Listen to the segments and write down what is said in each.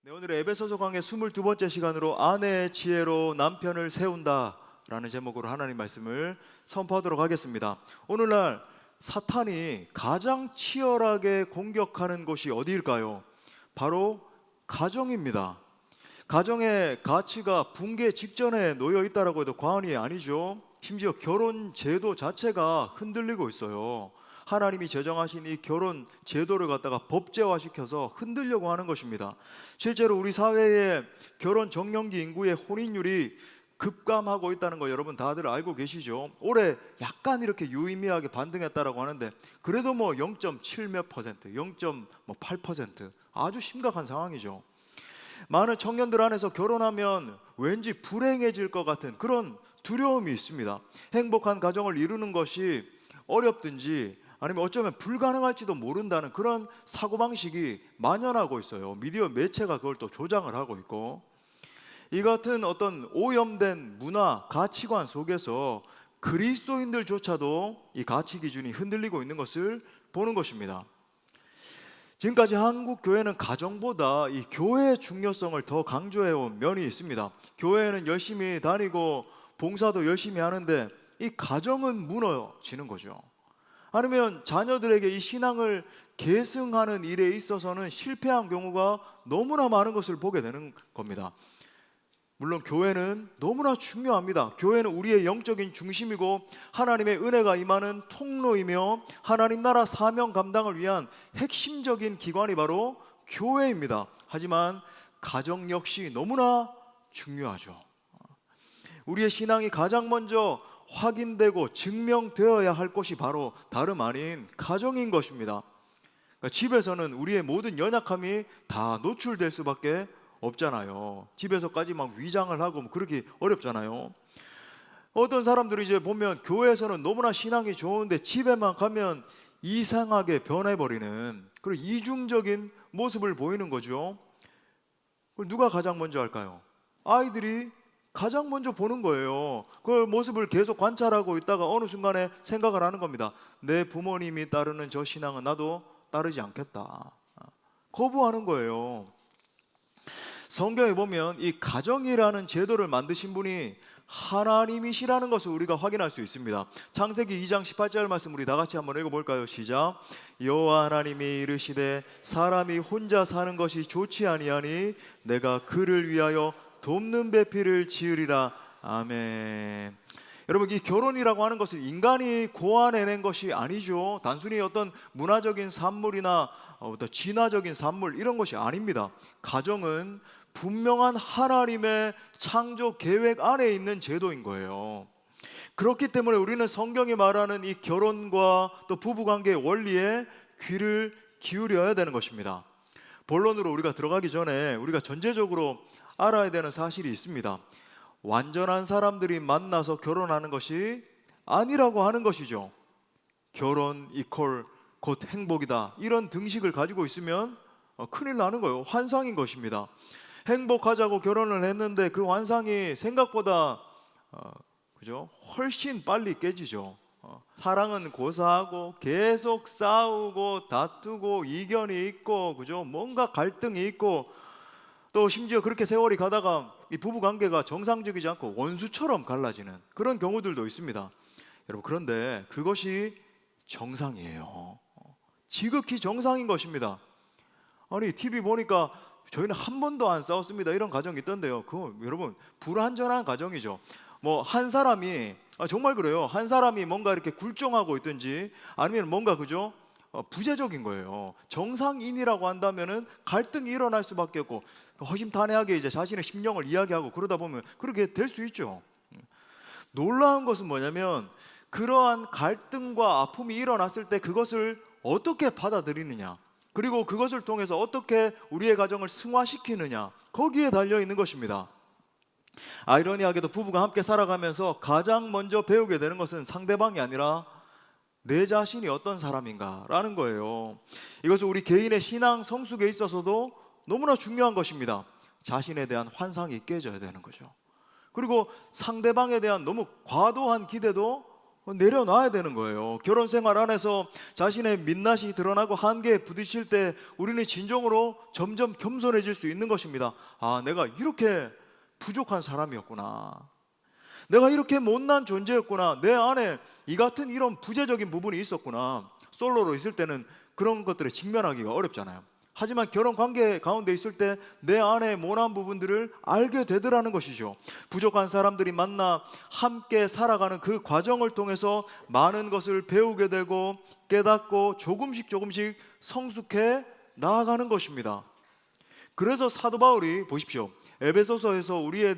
네, 오늘의 에베소서 강의 22번째 시간으로 아내의 지혜로 남편을 세운다 라는 제목으로 하나님 말씀을 선포하도록 하겠습니다. 오늘날 사탄이 가장 치열하게 공격하는 곳이 어디일까요? 바로 가정입니다. 가정의 가치가 붕괴 직전에 놓여 있다라고 해도 과언이 아니죠. 심지어 결혼 제도 자체가 흔들리고 있어요. 하나님이 제정하신 이 결혼 제도를 갖다가 법제화시켜서 흔들려고 하는 것입니다. 실제로 우리 사회의 결혼 정년기 인구의 혼인율이 급감하고 있다는 거 여러분 다들 알고 계시죠? 올해 약간 이렇게 유의미하게 반등했다라고 하는데 그래도 뭐 0.7 몇 퍼센트, 0.8% 아주 심각한 상황이죠. 많은 청년들 안에서 결혼하면 왠지 불행해질 것 같은 그런 두려움이 있습니다. 행복한 가정을 이루는 것이 어렵든지 아니면 어쩌면 불가능할지도 모른다는 그런 사고방식이 만연하고 있어요. 미디어 매체가 그걸 또 조장을 하고 있고, 이 같은 어떤 오염된 문화, 가치관 속에서 그리스도인들조차도 이 가치 기준이 흔들리고 있는 것을 보는 것입니다. 지금까지 한국 교회는 가정보다 이 교회의 중요성을 더 강조해온 면이 있습니다. 교회는 열심히 다니고 봉사도 열심히 하는데 이 가정은 무너지는 거죠. 아니면 자녀들에게 이 신앙을 계승하는 일에 있어서는 실패한 경우가 너무나 많은 것을 보게 되는 겁니다. 물론 교회는 너무나 중요합니다. 교회는 우리의 영적인 중심이고 하나님의 은혜가 임하는 통로이며 하나님 나라 사명 감당을 위한 핵심적인 기관이 바로 교회입니다. 하지만 가정 역시 너무나 중요하죠. 우리의 신앙이 가장 먼저 확인되고 증명되어야 할 곳이 바로 다름 아닌 가정인 것입니다. 그러니까 집에서는 우리의 모든 연약함이 다 노출될 수밖에 없잖아요. 집에서까지 막 위장을 하고 그렇게 어렵잖아요. 어떤 사람들이 이제 보면 교회에서는 너무나 신앙이 좋은데 집에만 가면 이상하게 변해버리는 그런 이중적인 모습을 보이는 거죠. 그걸 누가 가장 먼저 할까요? 아이들이 가장 먼저 보는 거예요. 그 모습을 계속 관찰하고 있다가 어느 순간에 생각을 하는 겁니다. 내 부모님이 따르는 저 신앙은 나도 따르지 않겠다. 거부하는 거예요. 성경에 보면 이 가정이라는 제도를 만드신 분이 하나님이시라는 것을 우리가 확인할 수 있습니다. 창세기 2장 18절 말씀 우리 다 같이 한번 읽어볼까요? 시작. 여호와 하나님이 이르시되 사람이 혼자 사는 것이 좋지 아니하니 내가 그를 위하여 돕는 배필을 지으리라. 아멘. 여러분, 이 결혼이라고 하는 것은 인간이 고안해낸 것이 아니죠. 단순히 어떤 문화적인 산물이나 어떤 진화적인 산물 이런 것이 아닙니다. 가정은 분명한 하나님의 창조 계획 안에 있는 제도인 거예요. 그렇기 때문에 우리는 성경이 말하는 이 결혼과 또 부부관계의 원리에 귀를 기울여야 되는 것입니다. 본론으로 우리가 들어가기 전에 우리가 전제적으로 알아야 되는 사실이 있습니다. 완전한 사람들이 만나서 결혼하는 것이 아니라고 하는 것이죠. 결혼 이퀄 곧 행복이다 이런 등식을 가지고 있으면 큰일 나는 거예요. 환상인 것입니다. 행복하자고 결혼을 했는데 그 환상이 생각보다 그죠? 훨씬 빨리 깨지죠. 사랑은 고사하고 계속 싸우고 다투고 이견이 있고 그죠? 뭔가 갈등이 있고 또 심지어 그렇게 세월이 가다가 이 부부 관계가 정상적이지 않고 원수처럼 갈라지는 그런 경우들도 있습니다. 여러분, 그런데 그것이 정상이에요. 지극히 정상인 것입니다. 아니, TV 보니까 저희는 한 번도 안 싸웠습니다 이런 가정이 있던데요. 그거 여러분 불완전한 가정이죠. 뭐 한 사람이 정말 그래요. 한 사람이 뭔가 이렇게 굴종하고 있든지 아니면 뭔가 그죠? 부재적인 거예요. 정상인이라고 한다면은 갈등이 일어날 수밖에 없고 허심탄회하게 이제 자신의 심령을 이야기하고 그러다 보면 그렇게 될 수 있죠. 놀라운 것은 뭐냐면 그러한 갈등과 아픔이 일어났을 때 그것을 어떻게 받아들이느냐, 그리고 그것을 통해서 어떻게 우리의 가정을 승화시키느냐, 거기에 달려 있는 것입니다. 아이러니하게도 부부가 함께 살아가면서 가장 먼저 배우게 되는 것은 상대방이 아니라 내 자신이 어떤 사람인가라는 거예요. 이것은 우리 개인의 신앙 성숙에 있어서도 너무나 중요한 것입니다. 자신에 대한 환상이 깨져야 되는 거죠. 그리고 상대방에 대한 너무 과도한 기대도 내려놔야 되는 거예요. 결혼 생활 안에서 자신의 민낯이 드러나고 한계에 부딪힐 때 우리는 진정으로 점점 겸손해질 수 있는 것입니다. 아, 내가 이렇게 부족한 사람이었구나. 내가 이렇게 못난 존재였구나. 내 안에 이 같은 이런 부재적인 부분이 있었구나. 솔로로 있을 때는 그런 것들에 직면하기가 어렵잖아요. 하지만 결혼 관계 가운데 있을 때 내 안에 모난 부분들을 알게 되더라는 것이죠. 부족한 사람들이 만나 함께 살아가는 그 과정을 통해서 많은 것을 배우게 되고 깨닫고 조금씩 성숙해 나아가는 것입니다. 그래서 사도 바울이 보십시오. 에베소서에서 우리의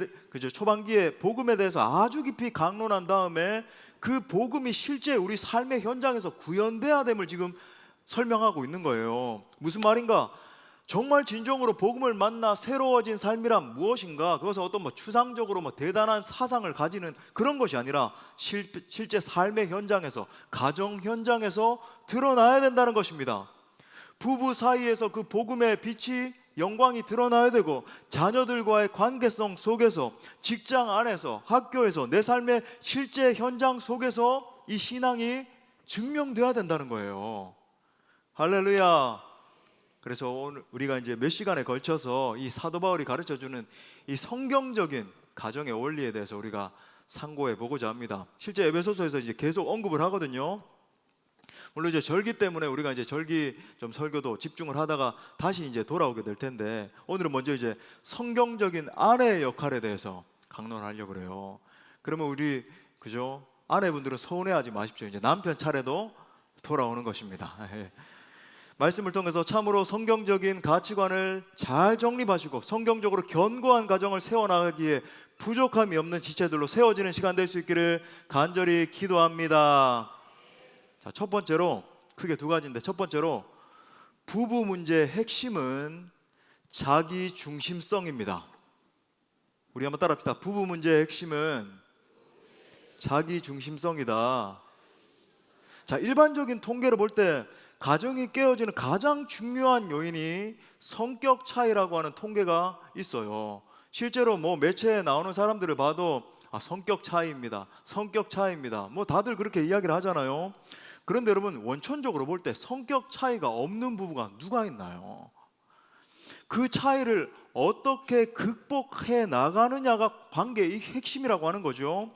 초반기에 복음에 대해서 아주 깊이 강론한 다음에 그 복음이 실제 우리 삶의 현장에서 구현돼야 됨을 지금 설명하고 있는 거예요. 무슨 말인가? 정말 진정으로 복음을 만나 새로워진 삶이란 무엇인가? 그것은 어떤 추상적으로 대단한 사상을 가지는 그런 것이 아니라 실제 삶의 현장에서, 가정 현장에서 드러나야 된다는 것입니다. 부부 사이에서 그 복음의 빛이, 영광이 드러나야 되고, 자녀들과의 관계성 속에서, 직장 안에서, 학교에서, 내 삶의 실제 현장 속에서 이 신앙이 증명돼야 된다는 거예요. 할렐루야. 그래서 오늘 우리가 이제 몇 시간에 걸쳐서 이 사도 바울이 가르쳐주는 이 성경적인 가정의 원리에 대해서 우리가 상고해 보고자 합니다. 실제 에베소서에서 이제 계속 언급을 하거든요. 물론 이제 절기 때문에 우리가 이제 절기 좀 설교도 집중을 하다가 다시 이제 돌아오게 될 텐데, 오늘은 먼저 이제 성경적인 아내의 역할에 대해서 강론하려고 그래요. 그러면 우리 아내분들은 서운해하지 마십시오. 이제 남편 차례도 돌아오는 것입니다. 말씀을 통해서 참으로 성경적인 가치관을 잘 정립하시고 성경적으로 견고한 가정을 세워나가기에 부족함이 없는 지체들로 세워지는 시간 될 수 있기를 간절히 기도합니다. 자, 첫 번째로, 크게 두 가지인데, 첫 번째로 부부 문제의 핵심은 자기 중심성입니다. 우리 한번 따라합시다. 부부 문제의 핵심은 자기 중심성이다. 자, 일반적인 통계를 볼 때 가정이 깨어지는 가장 중요한 요인이 성격 차이라고 하는 통계가 있어요. 실제로 매체에 나오는 사람들을 봐도 성격 차이입니다. 성격 차이입니다. 다들 그렇게 이야기를 하잖아요. 그런데 여러분, 원천적으로 볼 때 성격 차이가 없는 부부가 누가 있나요? 그 차이를 어떻게 극복해 나가느냐가 관계의 핵심이라고 하는 거죠.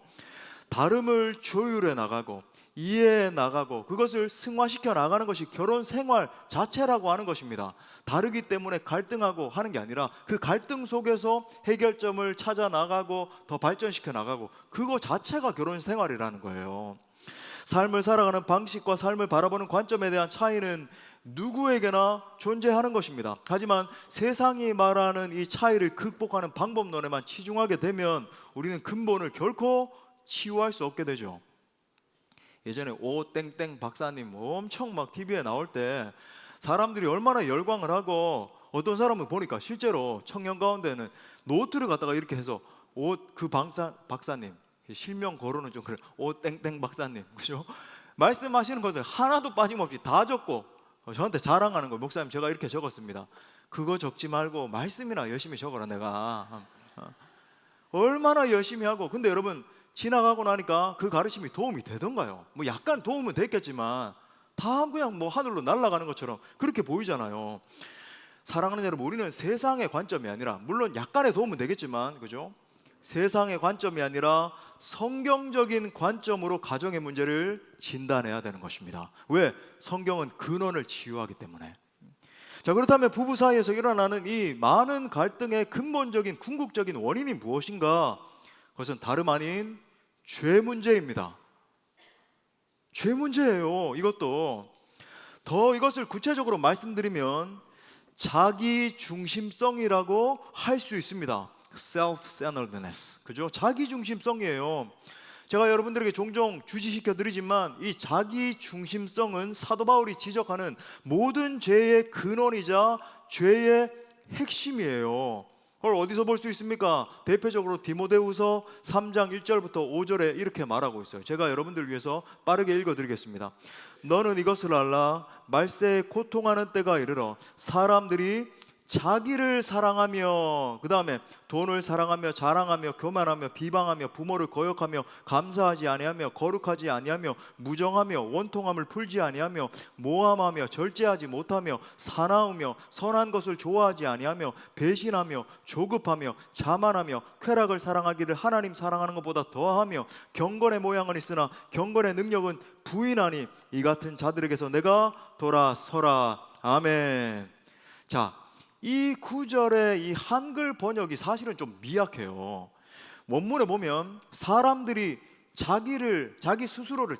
다름을 조율해 나가고 이해해 나가고 그것을 승화시켜 나가는 것이 결혼 생활 자체라고 하는 것입니다. 다르기 때문에 갈등하고 하는 게 아니라 그 갈등 속에서 해결점을 찾아 나가고 더 발전시켜 나가고, 그거 자체가 결혼 생활이라는 거예요. 삶을 살아가는 방식과 삶을 바라보는 관점에 대한 차이는 누구에게나 존재하는 것입니다. 하지만 세상이 말하는 이 차이를 극복하는 방법론에만 치중하게 되면 우리는 근본을 결코 치유할 수 없게 되죠. 예전에 오땡땡 박사님 엄청 TV에 나올 때 사람들이 얼마나 열광을 하고, 어떤 사람은 보니까 실제로 청년 가운데는 노트를 갖다가 이렇게 해서 그 박사님, 실명 거론은 좀 그래, 오땡땡 박사님, 그죠? 말씀하시는 것을 하나도 빠짐없이 다 적고 저한테 자랑하는 거, 목사님 제가 이렇게 적었습니다. 그거 적지 말고 말씀이나 열심히 적어라. 내가 얼마나 열심히 하고. 근데 여러분, 지나가고 나니까 그 가르침이 도움이 되던가요? 약간 도움은 됐겠지만 다 그냥 하늘로 날아가는 것처럼 그렇게 보이잖아요. 사랑하는 여러분, 우리는 세상의 관점이 아니라, 물론 약간의 도움은 되겠지만, 그죠? 세상의 관점이 아니라 성경적인 관점으로 가정의 문제를 진단해야 되는 것입니다. 왜? 성경은 근원을 치유하기 때문에. 자, 그렇다면 부부 사이에서 일어나는 이 많은 갈등의 근본적인 궁극적인 원인이 무엇인가? 그것은 다름 아닌 죄 문제입니다. 죄 문제예요. 이것도 더 이것을 구체적으로 말씀드리면 자기 중심성이라고 할 수 있습니다. self-centeredness, 그죠? 자기 중심성이에요. 제가 여러분들에게 종종 주지시켜 드리지만 이 자기 중심성은 사도 바울이 지적하는 모든 죄의 근원이자 죄의 핵심이에요. 그걸 어디서 볼 수 있습니까? 대표적으로 디모데후서 3장 1절부터 5절에 이렇게 말하고 있어요. 제가 여러분들 위해서 빠르게 읽어드리겠습니다. 너는 이것을 알라. 말세에 고통하는 때가 이르러 사람들이 자기를 사랑하며, 그 다음에 돈을 사랑하며 자랑하며 교만하며 비방하며 부모를 거역하며 감사하지 아니하며 거룩하지 아니하며 무정하며 원통함을 풀지 아니하며 모함하며 절제하지 못하며 사나우며 선한 것을 좋아하지 아니하며 배신하며 조급하며 자만하며 쾌락을 사랑하기를 하나님 사랑하는 것보다 더하며 경건의 모양은 있으나 경건의 능력은 부인하니 이 같은 자들에게서 내가 돌아서라. 아멘. 자, 이 구절의 이 한글 번역이 사실은 좀 미약해요. 원문에 보면 사람들이 자기 스스로를,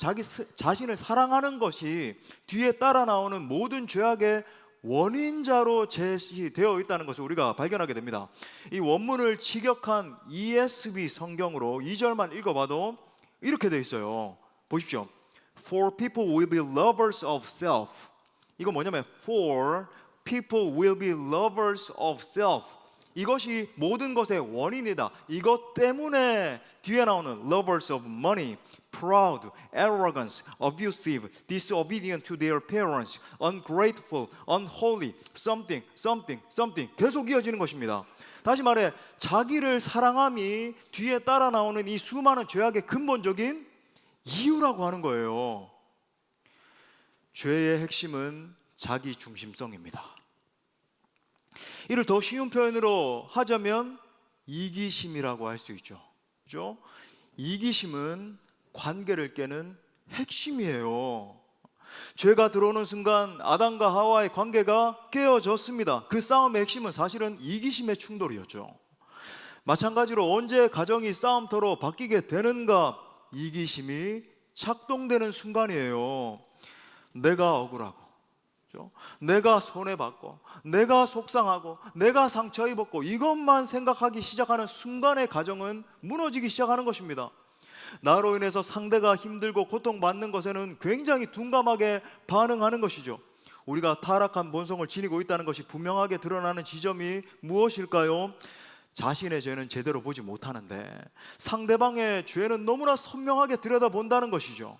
자신을 사랑하는 것이 뒤에 따라 나오는 모든 죄악의 원인자로 제시되어 있다는 것을 우리가 발견하게 됩니다. 이 원문을 직역한 ESV 성경으로 2절만 읽어봐도 이렇게 되어 있어요. 보십시오. For people will be lovers of self. 이거 뭐냐면 for people will be lovers of self. 이것이 모든 것의 원인이다. 이것 때문에 뒤에 나오는 lovers of money, proud, arrogant, abusive, disobedient to their parents, ungrateful, unholy, something, something, something 계속 이어지는 것입니다. 다시 말해 자기를 사랑함이 뒤에 따라 나오는 이 수많은 죄악의 근본적인 이유라고 하는 거예요. 죄의 핵심은 자기 중심성입니다. 이를 더 쉬운 표현으로 하자면 이기심이라고 할 수 있죠. 그렇죠? 이기심은 관계를 깨는 핵심이에요. 죄가 들어오는 순간 아담과 하와의 관계가 깨어졌습니다. 그 싸움의 핵심은 사실은 이기심의 충돌이었죠. 마찬가지로 언제 가정이 싸움터로 바뀌게 되는가? 이기심이 작동되는 순간이에요. 내가 억울하고, 내가 손해받고, 내가 속상하고, 내가 상처 입었고, 이것만 생각하기 시작하는 순간에 가정은 무너지기 시작하는 것입니다. 나로 인해서 상대가 힘들고 고통받는 것에는 굉장히 둔감하게 반응하는 것이죠. 우리가 타락한 본성을 지니고 있다는 것이 분명하게 드러나는 지점이 무엇일까요? 자신의 죄는 제대로 보지 못하는데 상대방의 죄는 너무나 선명하게 들여다본다는 것이죠.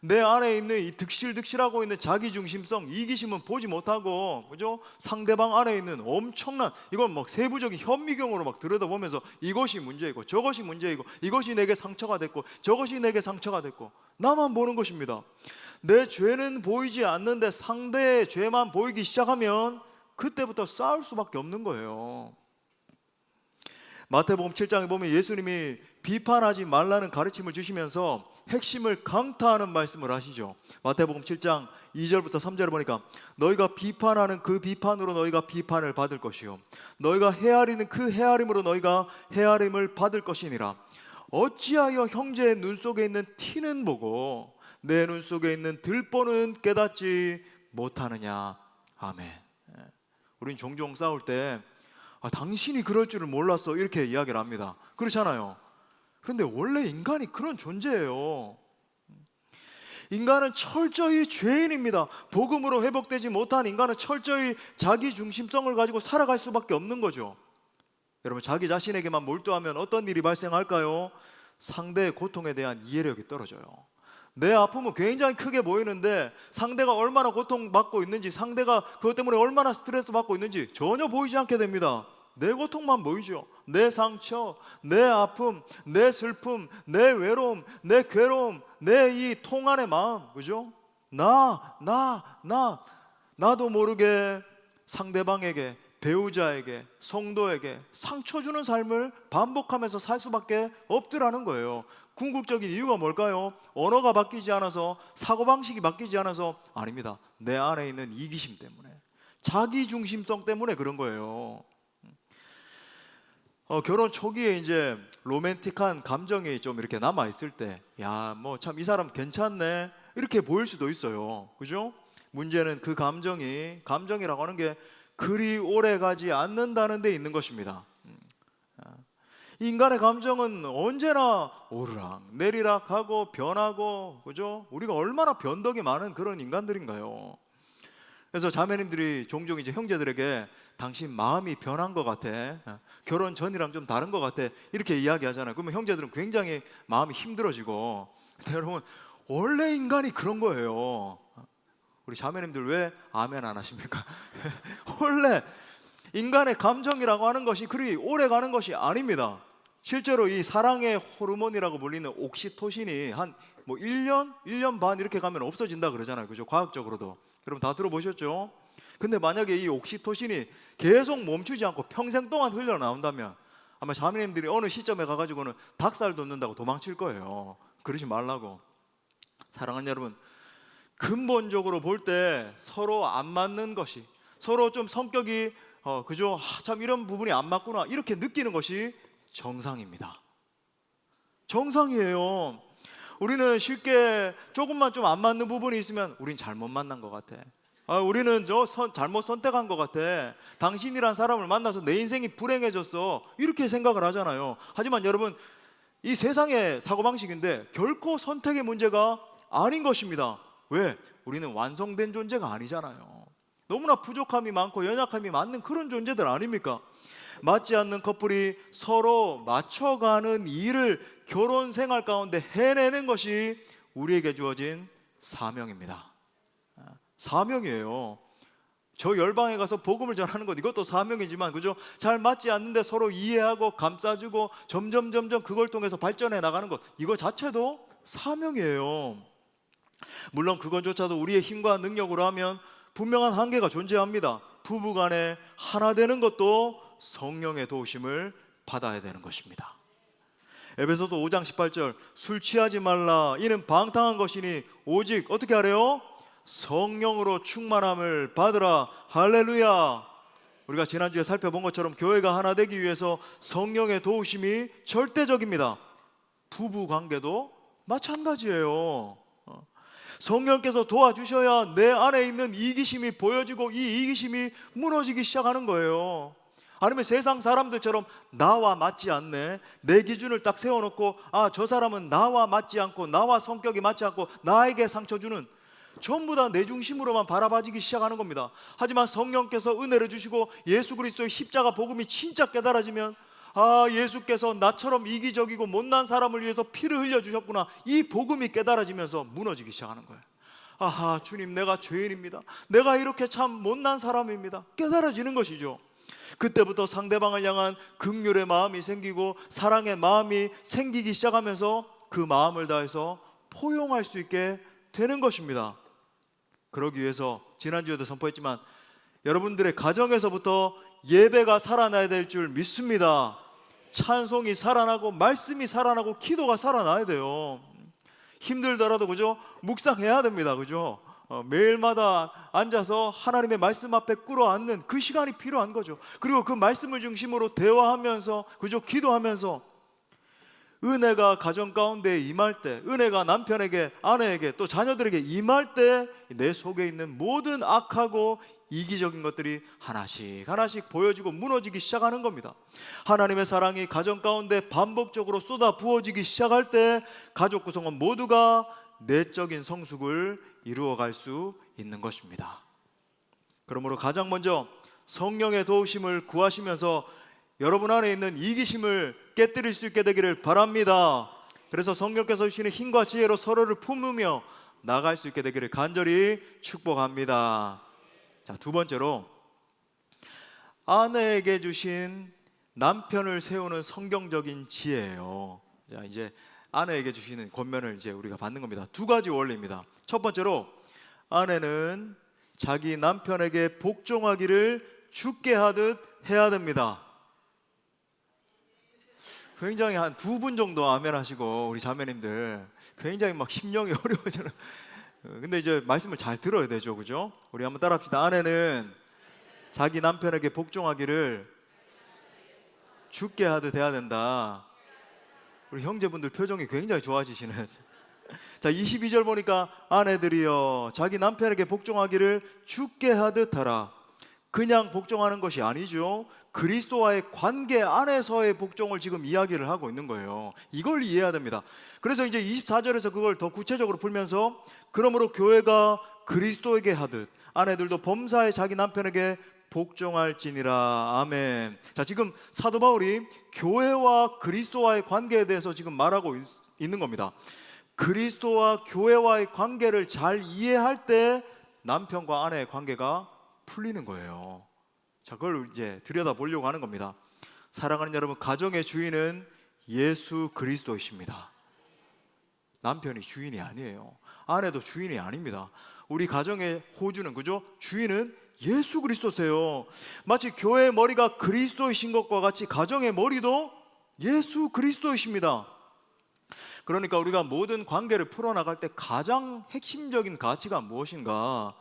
내 안에 있는 이 득실득실하고 있는 자기중심성, 이기심은 보지 못하고, 그죠? 상대방 안에 있는 엄청난, 이건 막 세부적인 현미경으로 막 들여다보면서 이것이 문제이고 저것이 문제이고 이것이 내게 상처가 됐고 저것이 내게 상처가 됐고 나만 보는 것입니다. 내 죄는 보이지 않는데 상대의 죄만 보이기 시작하면 그때부터 싸울 수밖에 없는 거예요. 마태복음 7장에 보면 예수님이 비판하지 말라는 가르침을 주시면서 핵심을 강타하는 말씀을 하시죠. 마태복음 7장 2절부터 3절을 보니까 너희가 비판하는 그 비판으로 너희가 비판을 받을 것이요 너희가 헤아리는 그 헤아림으로 너희가 헤아림을 받을 것이니라. 어찌하여 형제의 눈 속에 있는 티는 보고 내 눈 속에 있는 들보는 깨닫지 못하느냐. 아멘. 우린 종종 싸울 때 당신이 그럴 줄을 몰랐어 이렇게 이야기를 합니다. 그렇잖아요. 그런데 원래 인간이 그런 존재예요. 인간은 철저히 죄인입니다. 복음으로 회복되지 못한 인간은 철저히 자기 중심성을 가지고 살아갈 수밖에 없는 거죠. 여러분, 자기 자신에게만 몰두하면 어떤 일이 발생할까요? 상대의 고통에 대한 이해력이 떨어져요. 내 아픔은 굉장히 크게 보이는데 상대가 얼마나 고통받고 있는지, 상대가 그것 때문에 얼마나 스트레스 받고 있는지 전혀 보이지 않게 됩니다. 내 고통만 보이죠. 내 상처, 내 아픔, 내 슬픔, 내 외로움, 내 괴로움, 내 이 통안의 마음, 그죠? 나도 모르게 상대방에게, 배우자에게, 성도에게 상처 주는 삶을 반복하면서 살 수밖에 없더라는 거예요. 궁극적인 이유가 뭘까요? 언어가 바뀌지 않아서, 사고방식이 바뀌지 않아서 아닙니다. 내 안에 있는 이기심 때문에, 자기중심성 때문에 그런 거예요. 결혼 초기에 이제 로맨틱한 감정이 좀 이렇게 남아 있을 때, 야, 뭐 참 이 사람 괜찮네 이렇게 보일 수도 있어요. 그죠? 문제는 그 감정이라고 하는 게 그리 오래 가지 않는다는 데 있는 것입니다. 인간의 감정은 언제나 오르락 내리락 하고 변하고, 그죠? 우리가 얼마나 변덕이 많은 그런 인간들인가요? 그래서 자매님들이 종종 이제 형제들에게 당신 마음이 변한 것 같아, 결혼 전이랑 좀 다른 것 같아 이렇게 이야기하잖아요. 그러면 형제들은 굉장히 마음이 힘들어지고, 근데 여러분 원래 인간이 그런 거예요. 우리 자매님들 왜 아멘 안 하십니까? 원래 인간의 감정이라고 하는 것이 그리 오래 가는 것이 아닙니다. 실제로 이 사랑의 호르몬이라고 불리는 옥시토신이 한 1년, 1년 반 이렇게 가면 없어진다 그러잖아요. 그죠? 과학적으로도. 여러분 다 들어보셨죠? 근데 만약에 이 옥시토신이 계속 멈추지 않고 평생 동안 흘러나온다면 아마 자매님들이 어느 시점에 가가지고는 닭살 돋는다고 도망칠 거예요. 그러지 말라고. 사랑하는 여러분, 근본적으로 볼 때 서로 안 맞는 것이, 서로 좀 성격이 그죠? 참 이런 부분이 안 맞구나 이렇게 느끼는 것이 정상입니다. 정상이에요. 우리는 쉽게 조금만 좀 안 맞는 부분이 있으면 우린 잘못 만난 것 같아. 우리는 잘못 선택한 것 같아. 당신이란 사람을 만나서 내 인생이 불행해졌어. 이렇게 생각을 하잖아요. 하지만 여러분, 이 세상의 사고방식인데 결코 선택의 문제가 아닌 것입니다. 왜? 우리는 완성된 존재가 아니잖아요. 너무나 부족함이 많고 연약함이 많은 그런 존재들 아닙니까? 맞지 않는 커플이 서로 맞춰가는 일을 결혼 생활 가운데 해내는 것이 우리에게 주어진 사명입니다. 사명이에요. 저 열방에 가서 복음을 전하는 것, 이것도 사명이지만 그죠? 잘 맞지 않는데 서로 이해하고 감싸주고 점점 그걸 통해서 발전해 나가는 것, 이거 자체도 사명이에요. 물론 그것조차도 우리의 힘과 능력으로 하면 분명한 한계가 존재합니다. 부부간에 하나 되는 것도 성령의 도우심을 받아야 되는 것입니다. 에베소서 5장 18절, 술 취하지 말라 이는 방탕한 것이니 오직 어떻게 하래요? 성령으로 충만함을 받으라. 할렐루야. 우리가 지난주에 살펴본 것처럼 교회가 하나 되기 위해서 성령의 도우심이 절대적입니다. 부부 관계도 마찬가지예요. 성령께서 도와주셔야 내 안에 있는 이기심이 보여지고 이 이기심이 무너지기 시작하는 거예요. 아니면 세상 사람들처럼 나와 맞지 않네, 내 기준을 딱 세워놓고 저 사람은 나와 맞지 않고 나와 성격이 맞지 않고 나에게 상처 주는, 전부 다 내 중심으로만 바라봐지기 시작하는 겁니다. 하지만 성령께서 은혜를 주시고 예수 그리스도의 십자가 복음이 진짜 깨달아지면 예수께서 나처럼 이기적이고 못난 사람을 위해서 피를 흘려주셨구나, 이 복음이 깨달아지면서 무너지기 시작하는 거예요. 주님, 내가 죄인입니다. 내가 이렇게 참 못난 사람입니다. 깨달아지는 것이죠. 그때부터 상대방을 향한 긍휼의 마음이 생기고 사랑의 마음이 생기기 시작하면서 그 마음을 다해서 포용할 수 있게 되는 것입니다. 그러기 위해서 지난주에도 선포했지만 여러분들의 가정에서부터 예배가 살아나야 될 줄 믿습니다. 찬송이 살아나고 말씀이 살아나고 기도가 살아나야 돼요. 힘들더라도 그죠? 묵상해야 됩니다. 그죠? 매일마다 앉아서 하나님의 말씀 앞에 꿇어앉는 그 시간이 필요한 거죠. 그리고 그 말씀을 중심으로 대화하면서 그죠? 기도하면서 은혜가 가정 가운데 임할 때, 은혜가 남편에게, 아내에게, 또 자녀들에게 임할 때 내 속에 있는 모든 악하고 이기적인 것들이 하나씩 보여지고 무너지기 시작하는 겁니다. 하나님의 사랑이 가정 가운데 반복적으로 쏟아 부어지기 시작할 때 가족 구성원 모두가 내적인 성숙을 이루어갈 수 있는 것입니다. 그러므로 가장 먼저 성령의 도우심을 구하시면서 여러분 안에 있는 이기심을 깨뜨릴 수 있게 되기를 바랍니다. 그래서 성령께서 주시는 힘과 지혜로 서로를 품으며 나갈 수 있게 되기를 간절히 축복합니다. 자, 두 번째로 아내에게 주신 남편을 세우는 성경적인 지혜예요. 자, 이제 아내에게 주시는 권면을 이제 우리가 받는 겁니다. 두 가지 원리입니다. 첫 번째로 아내는 자기 남편에게 복종하기를 주께 하듯 해야 됩니다. 굉장히 한 두 분 정도 아멘 하시고 우리 자매님들 굉장히 막 심령이 어려워지는. 근데 이제 말씀을 잘 들어야 되죠, 그죠? 우리 한번 따라합시다. 아내는 자기 남편에게 복종하기를 주께 하듯 해야 된다. 우리 형제분들 표정이 굉장히 좋아지시는. 자, 22절 보니까 아내들이여 자기 남편에게 복종하기를 주께 하듯 하라. 그냥 복종하는 것이 아니죠. 그리스도와의 관계 안에서의 복종을 지금 이야기를 하고 있는 거예요. 이걸 이해해야 됩니다. 그래서 이제 24절에서 그걸 더 구체적으로 풀면서 그러므로 교회가 그리스도에게 하듯 아내들도 범사에 자기 남편에게 복종할지니라. 아멘. 자, 지금 사도 바울이 교회와 그리스도와의 관계에 대해서 지금 말하고 있는 겁니다. 그리스도와 교회와의 관계를 잘 이해할 때 남편과 아내의 관계가 풀리는 거예요. 자, 그걸 이제 들여다보려고 하는 겁니다. 사랑하는 여러분, 가정의 주인은 예수 그리스도이십니다. 남편이 주인이 아니에요. 아내도 주인이 아닙니다. 우리 가정의 호주는, 그죠? 주인은 예수 그리스도세요. 마치 교회의 머리가 그리스도이신 것과 같이 가정의 머리도 예수 그리스도이십니다. 그러니까 우리가 모든 관계를 풀어나갈 때 가장 핵심적인 가치가 무엇인가?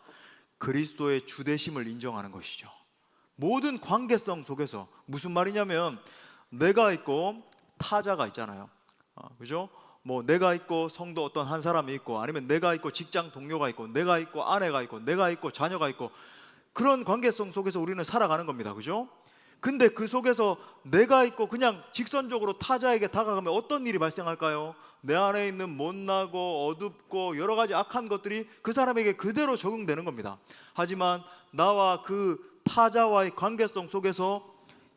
그리스도의 주되심을 인정하는 것이죠. 모든 관계성 속에서. 무슨 말이냐면, 내가 있고 타자가 있잖아요. 그죠? 뭐 내가 있고 성도 어떤 한 사람이 있고, 아니면 내가 있고 직장 동료가 있고, 내가 있고 아내가 있고, 내가 있고 자녀가 있고, 그런 관계성 속에서 우리는 살아가는 겁니다. 그죠? 근데 그 속에서 내가 있고 그냥 직선적으로 타자에게 다가가면 어떤 일이 발생할까요? 내 안에 있는 못나고 어둡고 여러 가지 악한 것들이 그 사람에게 그대로 적용되는 겁니다. 하지만 나와 그 타자와의 관계성 속에서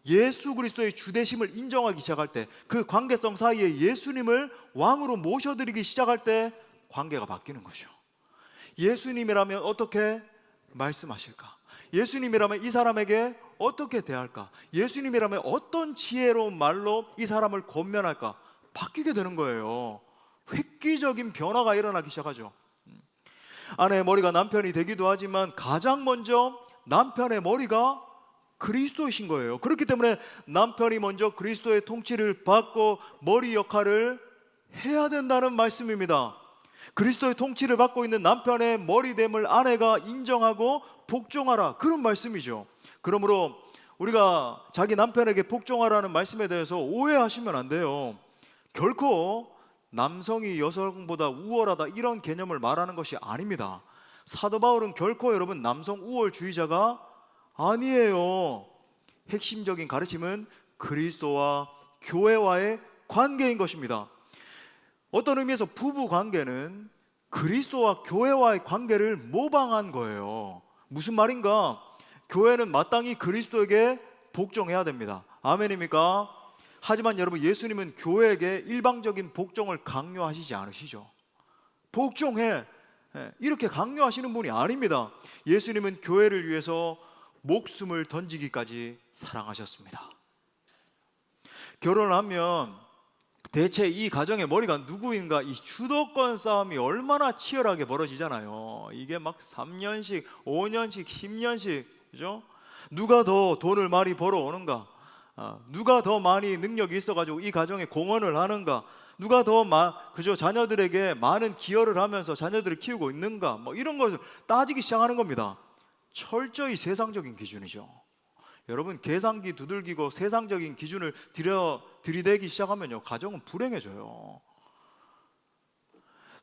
예수 그리스도의 주되심을 인정하기 시작할 때, 그 관계성 사이에 예수님을 왕으로 모셔드리기 시작할 때 관계가 바뀌는 거죠. 예수님이라면 어떻게 말씀하실까? 예수님이라면 이 사람에게 어떻게 대할까? 예수님이라면 어떤 지혜로운 말로 이 사람을 권면할까? 바뀌게 되는 거예요. 획기적인 변화가 일어나기 시작하죠. 아내의 머리가 남편이 되기도 하지만 가장 먼저 남편의 머리가 그리스도이신 거예요. 그렇기 때문에 남편이 먼저 그리스도의 통치를 받고 머리 역할을 해야 된다는 말씀입니다. 그리스도의 통치를 받고 있는 남편의 머리됨을 아내가 인정하고 복종하라, 그런 말씀이죠. 그러므로 우리가 자기 남편에게 복종하라는 말씀에 대해서 오해하시면 안 돼요. 결코 남성이 여성보다 우월하다 이런 개념을 말하는 것이 아닙니다. 사도 바울은 결코 여러분 남성 우월주의자가 아니에요. 핵심적인 가르침은 그리스도와 교회와의 관계인 것입니다. 어떤 의미에서 부부 관계는 그리스도와 교회와의 관계를 모방한 거예요. 무슨 말인가? 교회는 마땅히 그리스도에게 복종해야 됩니다. 아멘입니까? 하지만 여러분, 예수님은 교회에게 일방적인 복종을 강요하시지 않으시죠. 복종해, 이렇게 강요하시는 분이 아닙니다. 예수님은 교회를 위해서 목숨을 던지기까지 사랑하셨습니다. 결혼을 하면 대체 이 가정의 머리가 누구인가, 이 주도권 싸움이 얼마나 치열하게 벌어지잖아요. 이게 막 3년씩, 5년씩, 10년씩, 그죠? 누가 더 돈을 많이 벌어오는가? 누가 더 많이 능력이 있어가지고 이 가정에 공헌을 하는가? 누가 더 그죠? 자녀들에게 많은 기여를 하면서 자녀들을 키우고 있는가? 뭐 이런 것을 따지기 시작하는 겁니다. 철저히 세상적인 기준이죠. 여러분, 계산기 두들기고 세상적인 기준을 들이대기 시작하면요, 가정은 불행해져요.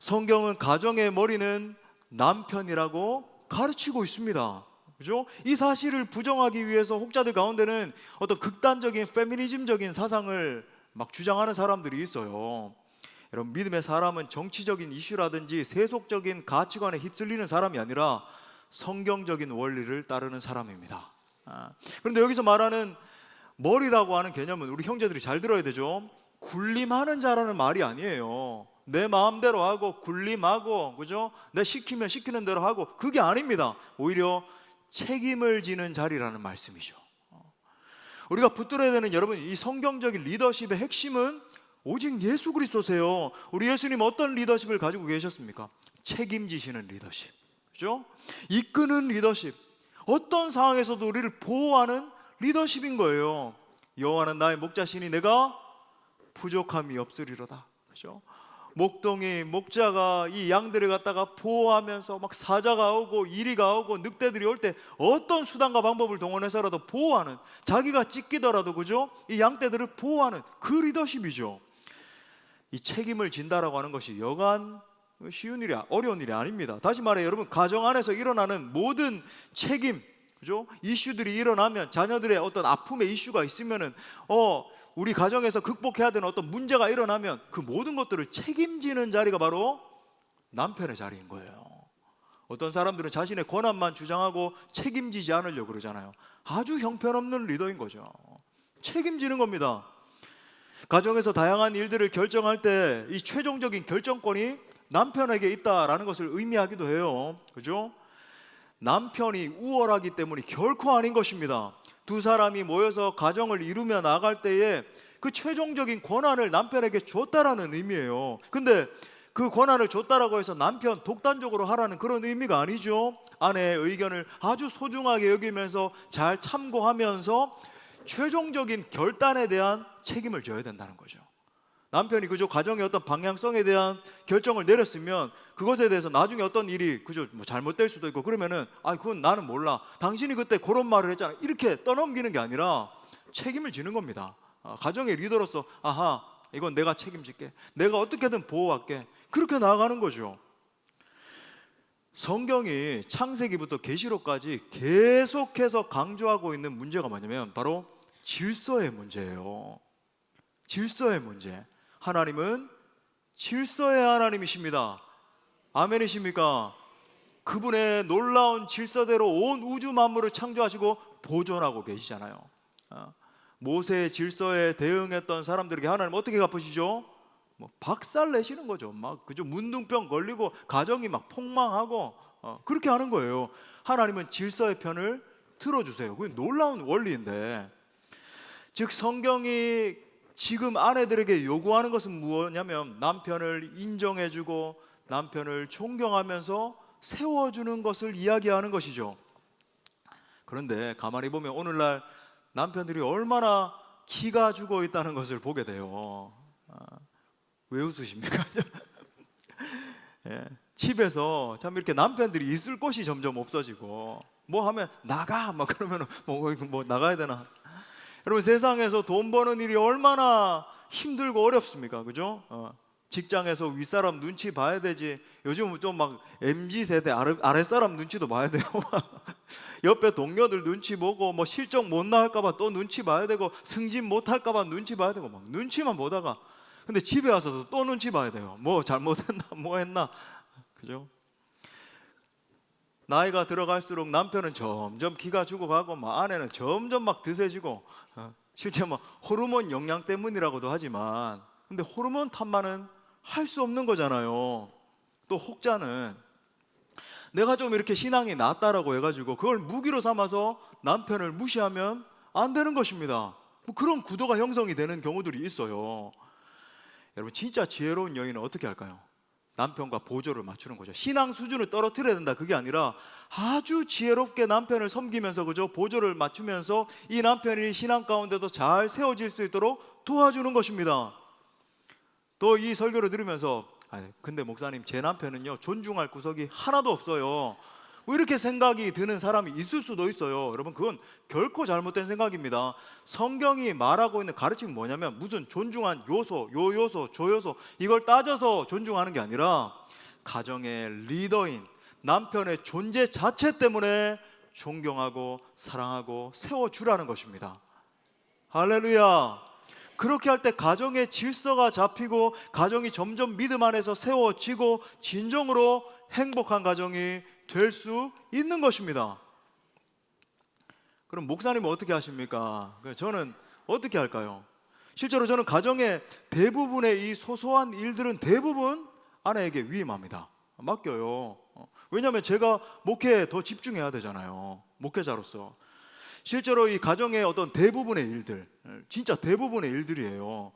성경은 가정의 머리는 남편이라고 가르치고 있습니다. 그죠? 이 사실을 부정하기 위해서 혹자들 가운데는 어떤 극단적인 페미니즘적인 사상을 막 주장하는 사람들이 있어요. 여러분, 믿음의 사람은 정치적인 이슈라든지 세속적인 가치관에 휩쓸리는 사람이 아니라 성경적인 원리를 따르는 사람입니다. 그런데 여기서 말하는 머리라고 하는 개념은 우리 형제들이 잘 들어야 되죠. 군림하는 자라는 말이 아니에요. 내 마음대로 하고 군림하고, 그죠? 내 시키면 시키는 대로 하고, 그게 아닙니다. 오히려 책임을 지는 자리라는 말씀이죠. 우리가 붙들어야 되는, 여러분, 이 성경적인 리더십의 핵심은 오직 예수 그리스도세요. 우리 예수님 어떤 리더십을 가지고 계셨습니까? 책임지시는 리더십, 그죠? 이끄는 리더십, 어떤 상황에서도 우리를 보호하는 리더십인 거예요. 여호와는 나의 목자시니 내가 부족함이 없으리로다, 그죠? 목동이 목자가 이 양들을 갖다가 보호하면서 막 사자가 오고 이리가 오고 늑대들이 올 때 어떤 수단과 방법을 동원해서라도 보호하는, 자기가 찢기더라도, 그죠? 이 양떼들을 보호하는 그 리더십이죠. 이 책임을 진다라고 하는 것이 여간 쉬운 일이, 어려운 일이 아닙니다. 다시 말해 여러분, 가정 안에서 일어나는 모든 책임, 그죠? 이슈들이 일어나면, 자녀들의 어떤 아픔의 이슈가 있으면은 우리 가정에서 극복해야 되는 어떤 문제가 일어나면 그 모든 것들을 책임지는 자리가 바로 남편의 자리인 거예요. 어떤 사람들은 자신의 권한만 주장하고 책임지지 않으려고 그러잖아요. 아주 형편없는 리더인 거죠. 책임지는 겁니다. 가정에서 다양한 일들을 결정할 때 이 최종적인 결정권이 남편에게 있다라는 것을 의미하기도 해요. 그죠? 남편이 우월하기 때문이 결코 아닌 것입니다. 두 사람이 모여서 가정을 이루며 나갈 때에 그 최종적인 권한을 남편에게 줬다라는 의미예요. 근데 그 권한을 줬다라고 해서 남편 독단적으로 하라는 그런 의미가 아니죠. 아내의 의견을 아주 소중하게 여기면서 잘 참고하면서 최종적인 결단에 대한 책임을 져야 된다는 거죠. 남편이 그저 가정의 어떤 방향성에 대한 결정을 내렸으면 그것에 대해서 나중에 어떤 일이 그저 뭐 잘못될 수도 있고 그러면은 그건 나는 몰라, 당신이 그때 그런 말을 했잖아, 이렇게 떠넘기는 게 아니라 책임을 지는 겁니다. 가정의 리더로서 아하, 이건 내가 책임질게, 내가 어떻게든 보호할게, 그렇게 나아가는 거죠. 성경이 창세기부터 계시록까지 계속해서 강조하고 있는 문제가 뭐냐면 바로 질서의 문제예요. 질서의 문제. 하나님은 질서의 하나님이십니다. 아멘이십니까? 그분의 놀라운 질서대로 온 우주 만물을 창조하시고 보존하고 계시잖아요. 모세의 질서에 대응했던 사람들에게 하나님 어떻게 갚으시죠? 박살 내시는 거죠. 막 그죠, 문둥병 걸리고 가정이 막 폭망하고 그렇게 하는 거예요. 하나님은 질서의 편을 들어주세요. 그게 놀라운 원리인데, 즉 성경이 지금 아내들에게 요구하는 것은 무엇이냐면 남편을 인정해주고 남편을 존경하면서 세워주는 것을 이야기하는 것이죠. 그런데 가만히 보면 오늘날 남편들이 얼마나 기가 죽어 있다는 것을 보게 돼요. 왜 웃으십니까? 예, 집에서 참 이렇게 남편들이 있을 곳이 점점 없어지고 뭐 하면 나가 막 그러면 뭐 나가야 되나? 여러분, 세상에서 돈 버는 일이 얼마나 힘들고 어렵습니까? 그죠? 직장에서 윗사람 눈치 봐야 되지. 요즘은 좀 막 MZ세대 아랫사람 눈치도 봐야 돼요. 옆에 동료들 눈치 보고 뭐 실적 못 나갈까봐 또 눈치 봐야 되고 승진 못할까봐 눈치 봐야 되고 막 눈치만 보다가 근데 집에 와서도 또 눈치 봐야 돼요. 뭐 잘못했나 뭐 했나. 그죠? 나이가 들어갈수록 남편은 점점 기가 죽어가고 막 아내는 점점 막 드세지고 실제 뭐 호르몬 영향 때문이라고도 하지만 근데 호르몬 탓만은 할 수 없는 거잖아요. 또 혹자는 내가 좀 이렇게 신앙이 낮다라고 해가지고 그걸 무기로 삼아서 남편을 무시하면 안 되는 것입니다. 뭐 그런 구도가 형성이 되는 경우들이 있어요. 여러분, 진짜 지혜로운 여인은 어떻게 할까요? 남편과 보조를 맞추는 거죠. 신앙 수준을 떨어뜨려야 된다, 그게 아니라 아주 지혜롭게 남편을 섬기면서 그죠, 보조를 맞추면서 이 남편이 신앙 가운데도 잘 세워질 수 있도록 도와주는 것입니다. 또 이 설교를 들으면서 근데 목사님, 제 남편은요 존중할 구석이 하나도 없어요, 뭐 이렇게 생각이 드는 사람이 있을 수도 있어요. 여러분, 그건 결코 잘못된 생각입니다. 성경이 말하고 있는 가르침이 뭐냐면 무슨 존중한 요소, 요 요소, 저 요소 이걸 따져서 존중하는 게 아니라 가정의 리더인 남편의 존재 자체 때문에 존경하고 사랑하고 세워주라는 것입니다. 할렐루야. 그렇게 할 때 가정의 질서가 잡히고 가정이 점점 믿음 안에서 세워지고 진정으로 행복한 가정이 될 수 있는 것입니다. 그럼 목사님은 어떻게 하십니까? 저는 어떻게 할까요? 실제로 저는 가정의 대부분의 이 소소한 일들은 대부분 아내에게 위임합니다. 맡겨요. 왜냐하면 제가 목회에 더 집중해야 되잖아요. 목회자로서. 실제로 이 가정의 어떤 대부분의 일들, 진짜 대부분의 일들이에요.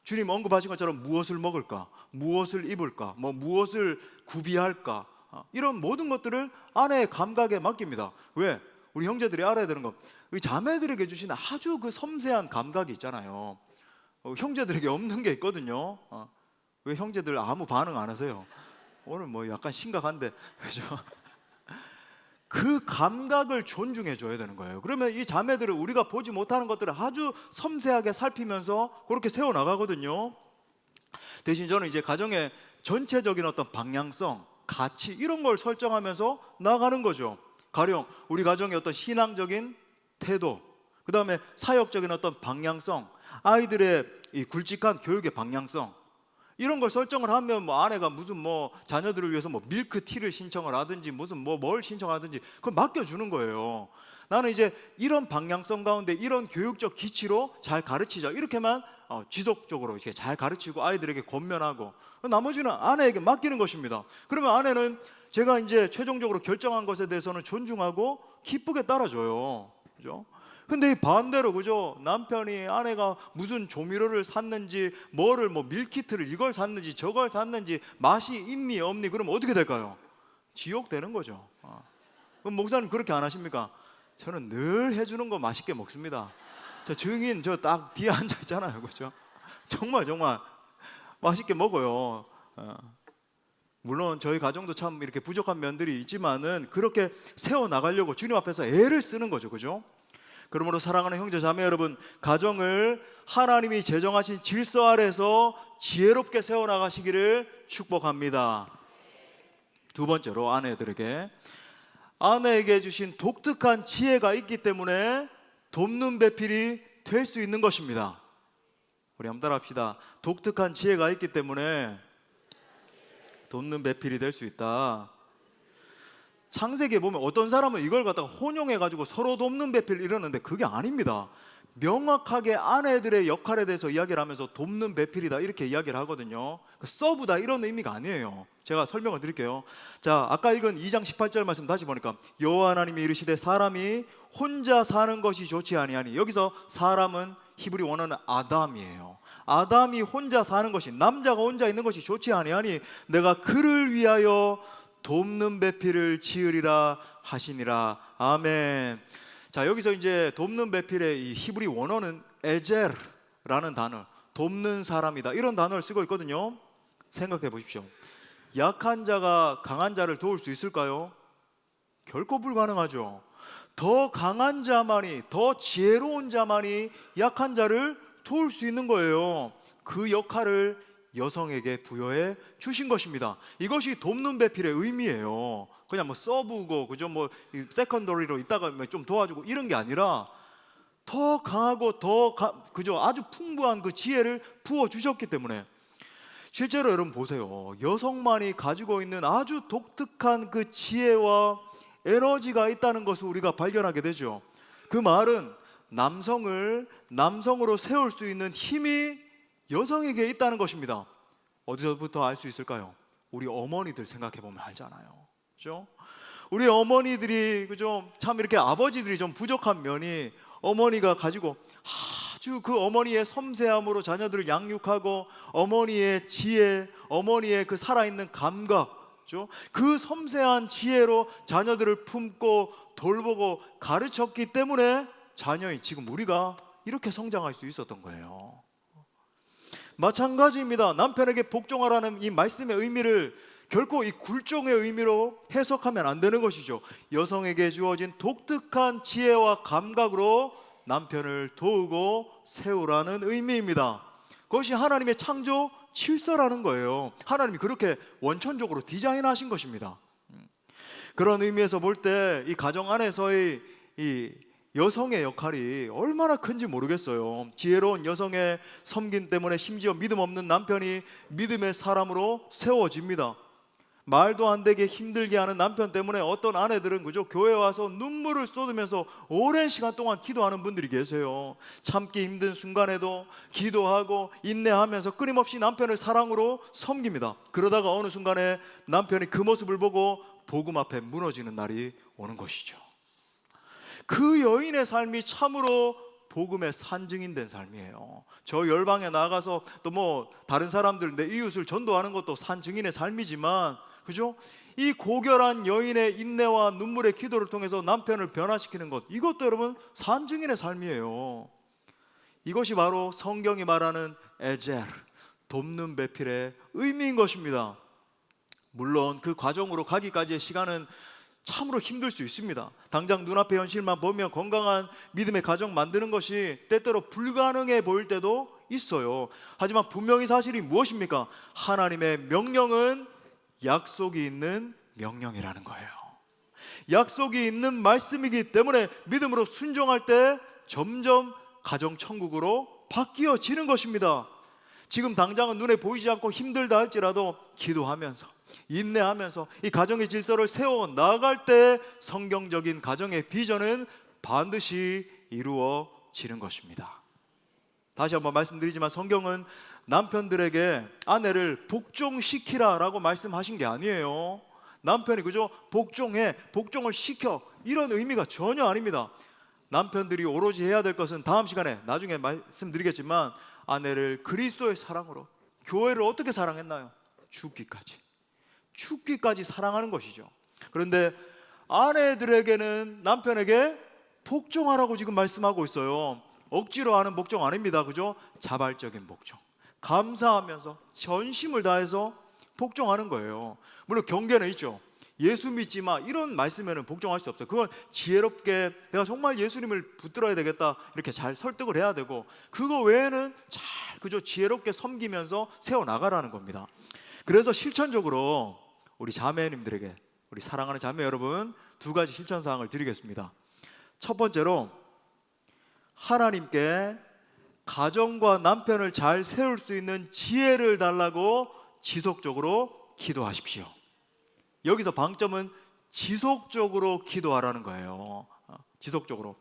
주님 언급하신 것처럼 무엇을 먹을까, 무엇을 입을까, 뭐 무엇을 구비할까, 이런 모든 것들을 아내의 감각에 맡깁니다. 왜? 우리 형제들이 알아야 되는 것, 자매들에게 주신 아주 그 섬세한 감각이 있잖아요. 형제들에게 없는 게 있거든요. 왜 형제들 아무 반응 안 하세요? 오늘 뭐 약간 심각한데, 그죠? 그 감각을 존중해 줘야 되는 거예요. 그러면 이 자매들은 우리가 보지 못하는 것들을 아주 섬세하게 살피면서 그렇게 세워 나가거든요. 대신 저는 이제 가정의 전체적인 어떤 방향성, 가치 이런 걸 설정하면서 나가는 거죠. 가령 우리 가정의 어떤 신앙적인 태도, 그 다음에 사역적인 어떤 방향성, 아이들의 이 굵직한 교육의 방향성, 이런 걸 설정을 하면 뭐 아내가 무슨 뭐 자녀들을 위해서 뭐 밀크티를 신청을 하든지 무슨 뭐 뭘 신청하든지 그걸 맡겨주는 거예요. 나는 이제 이런 방향성 가운데 이런 교육적 기치로 잘 가르치자, 이렇게만 지속적으로 이렇게 잘 가르치고 아이들에게 권면하고 나머지는 아내에게 맡기는 것입니다. 그러면 아내는 제가 이제 최종적으로 결정한 것에 대해서는 존중하고 기쁘게 따라줘요. 그죠? 근데 이 반대로, 그죠? 남편이, 아내가 무슨 조미료를 샀는지, 뭐를, 뭐 밀키트를 이걸 샀는지 저걸 샀는지, 맛이 있니 없니, 그러면 어떻게 될까요? 지옥 되는 거죠. 그럼 목사님 그렇게 안 하십니까? 저는 늘 해주는 거 맛있게 먹습니다. 저 증인 저 딱 뒤에 앉아 있잖아요, 그죠? 정말 맛있게 먹어요. 물론 저희 가정도 참 이렇게 부족한 면들이 있지만은 그렇게 세워 나가려고 주님 앞에서 애를 쓰는 거죠, 그죠? 그러므로 사랑하는 형제 자매 여러분, 가정을 하나님이 제정하신 질서 아래서 지혜롭게 세워 나가시기를 축복합니다. 두 번째로, 아내에게 주신 독특한 지혜가 있기 때문에 돕는 배필이 될 수 있는 것입니다. 우리 한번 따라합시다. 독특한 지혜가 있기 때문에 돕는 배필이 될 수 있다. 창세기에 보면 어떤 사람은 이걸 갖다가 혼용해가지고 서로 돕는 배필 이러는데 그게 아닙니다. 명확하게 아내들의 역할에 대해서 이야기를 하면서 돕는 배필이다 이렇게 이야기를 하거든요. 서브다 이런 의미가 아니에요. 제가 설명을 드릴게요. 자, 아까 읽은 2장 18절 말씀 다시 보니까 여호와 하나님이 이르시되 사람이 혼자 사는 것이 좋지 아니하니, 여기서 사람은 히브리 원어는 아담이에요. 아담이 혼자 사는 것이, 남자가 혼자 있는 것이 좋지 아니하니 내가 그를 위하여 돕는 배필을 지으리라 하시니라. 아멘. 자, 여기서 이제 돕는 배필의 이 히브리 원어는 에젤라는 단어, 돕는 사람이다 이런 단어를 쓰고 있거든요. 생각해 보십시오. 약한 자가 강한 자를 도울 수 있을까요? 결코 불가능하죠. 더 강한 자만이, 더 지혜로운 자만이 약한 자를 도울 수 있는 거예요. 그 역할을 여성에게 부여해 주신 것입니다. 이것이 돕는 배필의 의미예요. 그냥 뭐 서브고, 그죠? 뭐 세컨더리로 있다가 좀 도와주고 이런 게 아니라 더 강하고 그죠? 아주 풍부한 그 지혜를 부어 주셨기 때문에. 실제로 여러분 보세요. 여성만이 가지고 있는 아주 독특한 그 지혜와 에너지가 있다는 것을 우리가 발견하게 되죠. 그 말은 남성을 남성으로 세울 수 있는 힘이 여성에게 있다는 것입니다. 어디서부터 알 수 있을까요? 우리 어머니들 생각해 보면 알잖아요. 그죠? 우리 어머니들이, 그죠? 참 이렇게 아버지들이 좀 부족한 면이, 어머니가 가지고 아주 그 어머니의 섬세함으로 자녀들을 양육하고, 어머니의 지혜, 어머니의 그 살아있는 감각, 그죠? 그 섬세한 지혜로 자녀들을 품고 돌보고 가르쳤기 때문에 자녀인 지금 우리가 이렇게 성장할 수 있었던 거예요. 마찬가지입니다. 남편에게 복종하라는 이 말씀의 의미를 결코 이 굴종의 의미로 해석하면 안 되는 것이죠. 여성에게 주어진 독특한 지혜와 감각으로 남편을 도우고 세우라는 의미입니다. 그것이 하나님의 창조 질서라는 거예요. 하나님이 그렇게 원천적으로 디자인하신 것입니다. 그런 의미에서 볼 때 이 가정 안에서의 이 여성의 역할이 얼마나 큰지 모르겠어요. 지혜로운 여성의 섬김 때문에 심지어 믿음 없는 남편이 믿음의 사람으로 세워집니다. 말도 안 되게 힘들게 하는 남편 때문에 어떤 아내들은, 그죠? 교회 와서 눈물을 쏟으면서 오랜 시간 동안 기도하는 분들이 계세요. 참기 힘든 순간에도 기도하고 인내하면서 끊임없이 남편을 사랑으로 섬깁니다. 그러다가 어느 순간에 남편이 그 모습을 보고 복음 앞에 무너지는 날이 오는 것이죠. 그 여인의 삶이 참으로 복음의 산증인 된 삶이에요. 저 열방에 나가서 또 뭐 다른 사람들, 내 이웃을 전도하는 것도 산증인의 삶이지만, 그죠? 이 고결한 여인의 인내와 눈물의 기도를 통해서 남편을 변화시키는 것, 이것도 여러분 산증인의 삶이에요. 이것이 바로 성경이 말하는 에젤, 돕는 배필의 의미인 것입니다. 물론 그 과정으로 가기까지의 시간은 참으로 힘들 수 있습니다. 당장 눈앞의 현실만 보면 건강한 믿음의 가정 만드는 것이 때때로 불가능해 보일 때도 있어요. 하지만 분명히 사실이 무엇입니까? 하나님의 명령은 약속이 있는 명령이라는 거예요. 약속이 있는 말씀이기 때문에 믿음으로 순종할 때 점점 가정 천국으로 바뀌어지는 것입니다. 지금 당장은 눈에 보이지 않고 힘들다 할지라도 기도하면서 인내하면서 이 가정의 질서를 세워 나아갈 때 성경적인 가정의 비전은 반드시 이루어지는 것입니다. 다시 한번 말씀드리지만 성경은 남편들에게 아내를 복종시키라라고 말씀하신 게 아니에요. 남편이 그죠? 복종해, 복종을 시켜, 이런 의미가 전혀 아닙니다. 남편들이 오로지 해야 될 것은 다음 시간에 나중에 말씀드리겠지만 아내를 그리스도의 사랑으로, 교회를 어떻게 사랑했나요? 죽기까지 사랑하는 것이죠. 그런데 아내들에게는 남편에게 복종하라고 지금 말씀하고 있어요. 억지로 하는 복종 아닙니다. 그죠? 자발적인 복종, 감사하면서 전심을 다해서 복종하는 거예요. 물론 경계는 있죠. 예수 믿지 마, 이런 말씀에는 복종할 수 없어요. 그건 지혜롭게 내가 정말 예수님을 붙들어야 되겠다, 이렇게 잘 설득을 해야 되고, 그거 외에는 잘 그저 지혜롭게 섬기면서 세워나가라는 겁니다. 그래서 실천적으로 우리 자매님들에게, 우리 사랑하는 자매 여러분, 두 가지 실천사항을 드리겠습니다. 첫 번째로, 하나님께 가정과 남편을 잘 세울 수 있는 지혜를 달라고 지속적으로 기도하십시오. 여기서 방점은 지속적으로 기도하라는 거예요. 지속적으로.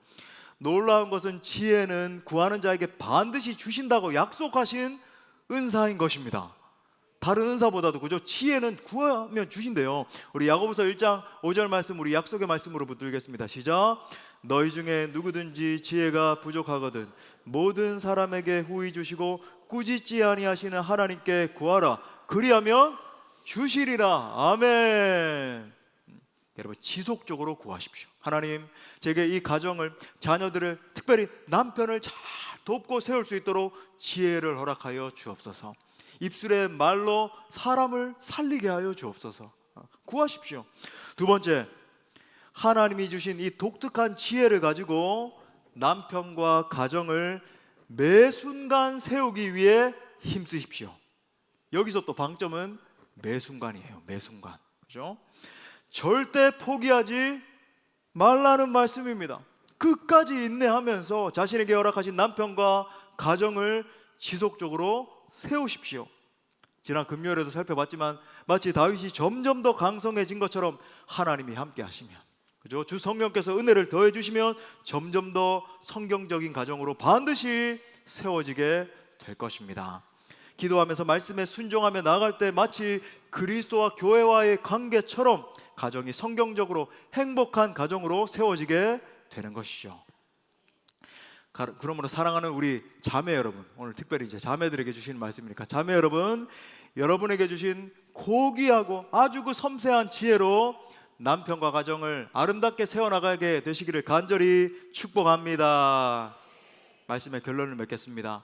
놀라운 것은 지혜는 구하는 자에게 반드시 주신다고 약속하신 은사인 것입니다. 다른 은사보다도 그죠? 지혜는 구하면 주신대요. 우리 야고보서 1장 5절 말씀, 우리 약속의 말씀으로 붙들겠습니다. 시작. 너희 중에 누구든지 지혜가 부족하거든 모든 사람에게 후히 주시고 꾸짖지 아니하시는 하나님께 구하라. 그리하면 주시리라. 아멘. 여러분, 지속적으로 구하십시오. 하나님, 제게 이 가정을, 자녀들을, 특별히 남편을 잘 돕고 세울 수 있도록 지혜를 허락하여 주옵소서. 입술의 말로 사람을 살리게 하여 주옵소서. 구하십시오. 두 번째, 하나님이 주신 이 독특한 지혜를 가지고 남편과 가정을 매 순간 세우기 위해 힘쓰십시오. 여기서 또 방점은 매 순간이에요. 매 순간. 그죠? 절대 포기하지 말라는 말씀입니다. 끝까지 인내하면서 자신에게 허락하신 남편과 가정을 지속적으로 세우십시오. 지난 금요일에도 살펴봤지만 마치 다윗이 점점 더 강성해진 것처럼 하나님이 함께 하시면, 그죠? 주 성령께서 은혜를 더해 주시면 점점 더 성경적인 가정으로 반드시 세워지게 될 것입니다. 기도하면서 말씀에 순종하며 나아갈 때 마치 그리스도와 교회와의 관계처럼 가정이 성경적으로 행복한 가정으로 세워지게 되는 것이죠. 그러므로 사랑하는 우리 자매 여러분, 오늘 특별히 이제 자매들에게 주신 말씀이니까 자매 여러분, 여러분에게 주신 고귀하고 아주 그 섬세한 지혜로 남편과 가정을 아름답게 세워나가게 되시기를 간절히 축복합니다. 말씀의 결론을 맺겠습니다.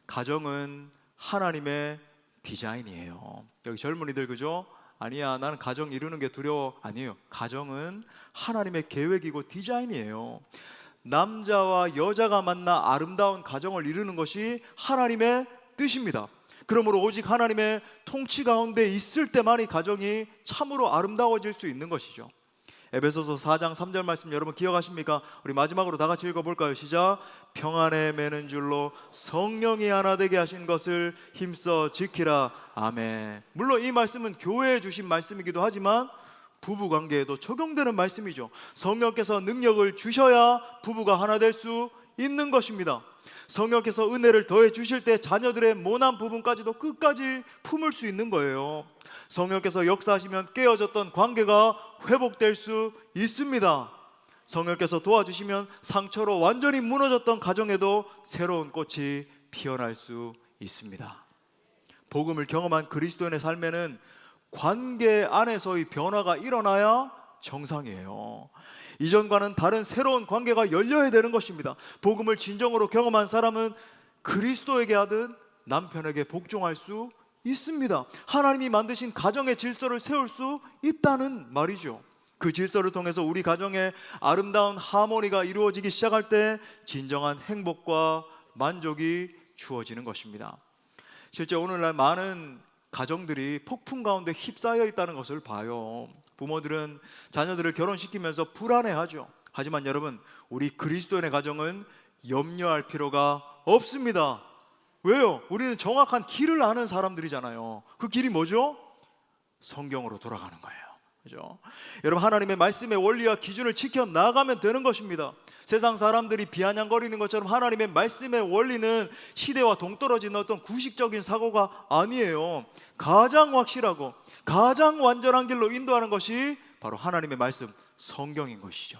가정은 하나님의 디자인이에요. 여기 젊은이들 그죠? 아니야, 나는 가정 이루는 게 두려워. 아니에요. 가정은 하나님의 계획이고 디자인이에요. 남자와 여자가 만나 아름다운 가정을 이루는 것이 하나님의 뜻입니다. 그러므로 오직 하나님의 통치 가운데 있을 때만이 가정이 참으로 아름다워질 수 있는 것이죠. 에베소서 4장 3절 말씀 여러분 기억하십니까? 우리 마지막으로 다 같이 읽어볼까요? 시작. 평안에 매는 줄로 성령이 하나 되게 하신 것을 힘써 지키라. 아멘. 물론 이 말씀은 교회에 주신 말씀이기도 하지만 부부관계에도 적용되는 말씀이죠. 성령께서 능력을 주셔야 부부가 하나 될 수 있는 것입니다. 성령께서 은혜를 더해 주실 때 자녀들의 모난 부분까지도 끝까지 품을 수 있는 거예요. 성령께서 역사하시면 깨어졌던 관계가 회복될 수 있습니다. 성령께서 도와주시면 상처로 완전히 무너졌던 가정에도 새로운 꽃이 피어날 수 있습니다. 복음을 경험한 그리스도인의 삶에는 관계 안에서의 변화가 일어나야 정상이에요. 이전과는 다른 새로운 관계가 열려야 되는 것입니다. 복음을 진정으로 경험한 사람은 그리스도에게 하듯 남편에게 복종할 수 있습니다. 하나님이 만드신 가정의 질서를 세울 수 있다는 말이죠. 그 질서를 통해서 우리 가정에 아름다운 하모니가 이루어지기 시작할 때 진정한 행복과 만족이 주어지는 것입니다. 실제 오늘날 많은 가정들이 폭풍 가운데 휩싸여 있다는 것을 봐요. 부모들은 자녀들을 결혼시키면서 불안해하죠. 하지만 여러분, 우리 그리스도인의 가정은 염려할 필요가 없습니다. 왜요? 우리는 정확한 길을 아는 사람들이잖아요. 그 길이 뭐죠? 성경으로 돌아가는 거예요. 그죠? 여러분, 하나님의 말씀의 원리와 기준을 지켜 나가면 되는 것입니다. 세상 사람들이 비아냥거리는 것처럼 하나님의 말씀의 원리는 시대와 동떨어진 어떤 구식적인 사고가 아니에요. 가장 확실하고 가장 완전한 길로 인도하는 것이 바로 하나님의 말씀, 성경인 것이죠.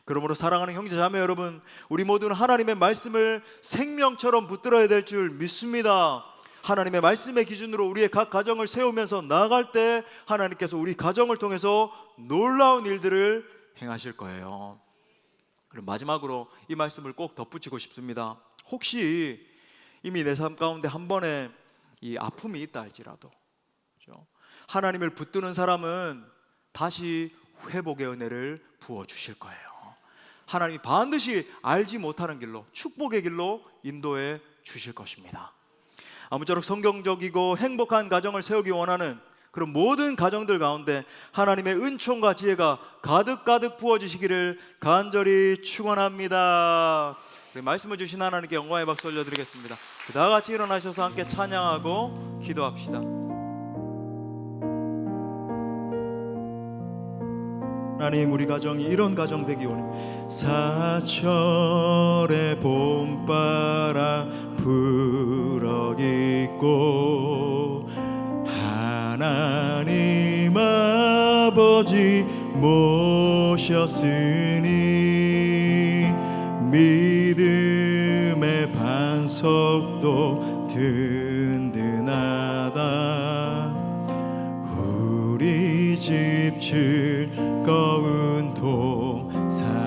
그러므로 사랑하는 형제 자매 여러분, 우리 모두는 하나님의 말씀을 생명처럼 붙들어야 될 줄 믿습니다. 하나님의 말씀의 기준으로 우리의 각 가정을 세우면서 나아갈 때 하나님께서 우리 가정을 통해서 놀라운 일들을 행하실 거예요. 그럼 마지막으로 이 말씀을 꼭 덧붙이고 싶습니다. 혹시 이미 내 삶 가운데 한 번의 이 아픔이 있다 할지라도, 그렇죠? 하나님을 붙드는 사람은 다시 회복의 은혜를 부어주실 거예요. 하나님이 반드시 알지 못하는 길로, 축복의 길로 인도해 주실 것입니다. 아무쪼록 성경적이고 행복한 가정을 세우기 원하는 그런 모든 가정들 가운데 하나님의 은총과 지혜가 가득가득 부어지시기를 간절히 축원합니다. 말씀을 주신 하나님께 영광의 박수 올려드리겠습니다. 다 같이 일어나셔서 함께 찬양하고 기도합시다. 하나님, 우리 가정이 이런 가정 되기 원합니다. 사철의 봄바람 불어있고 하나님 아버지 모셨으니 믿음의 반석도 든든하다. 우리 집 즐거운 동산이라.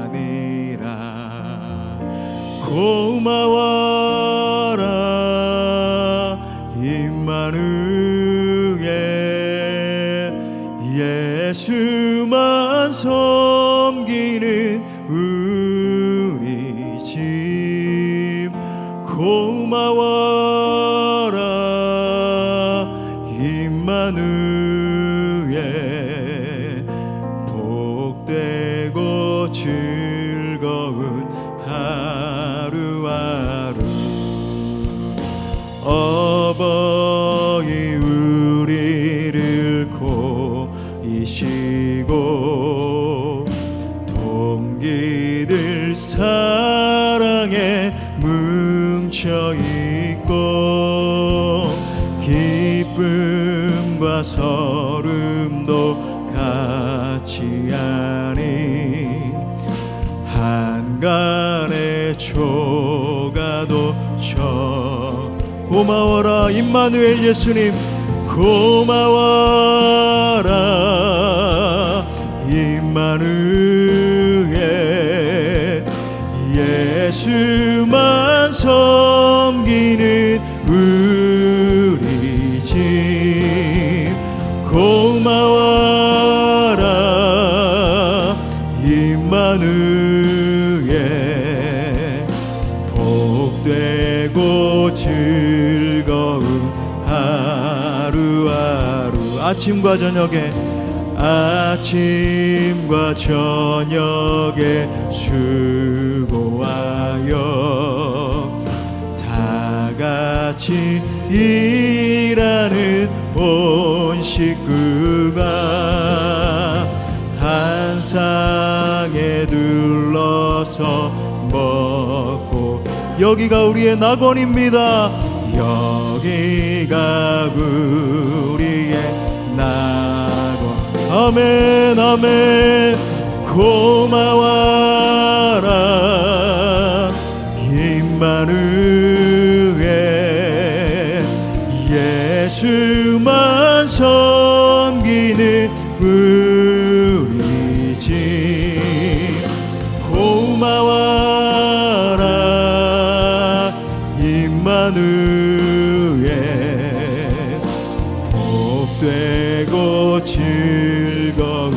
고마워라 임마누엘, 예수만 섬기는 우리 집. 고마워라 임마누엘, 복되고 즐거운 하루하루. 어버이 우리를 고이시고 동기들 사랑에 뭉쳐있고 기쁨과 서름도 같이 하니 한간의 초가도 고마워라 임마누엘 예수님. 고마워라 임마누엘, 예수만 섬기는 우리 집. 고마워라 임마누엘, 복되고 즐거운 하루하루. 아침과 저녁에 수고하여 다 같이 일하는 온 식구가 한 상에 둘러서 먹고. 여기가 우리의 낙원입니다. 여기가 우리의 낙원. 아멘 아멘. 고마워라 임마누엘, 예수만 섬기는 우리 집. 고마워라 임마누엘, 복되고 즐거운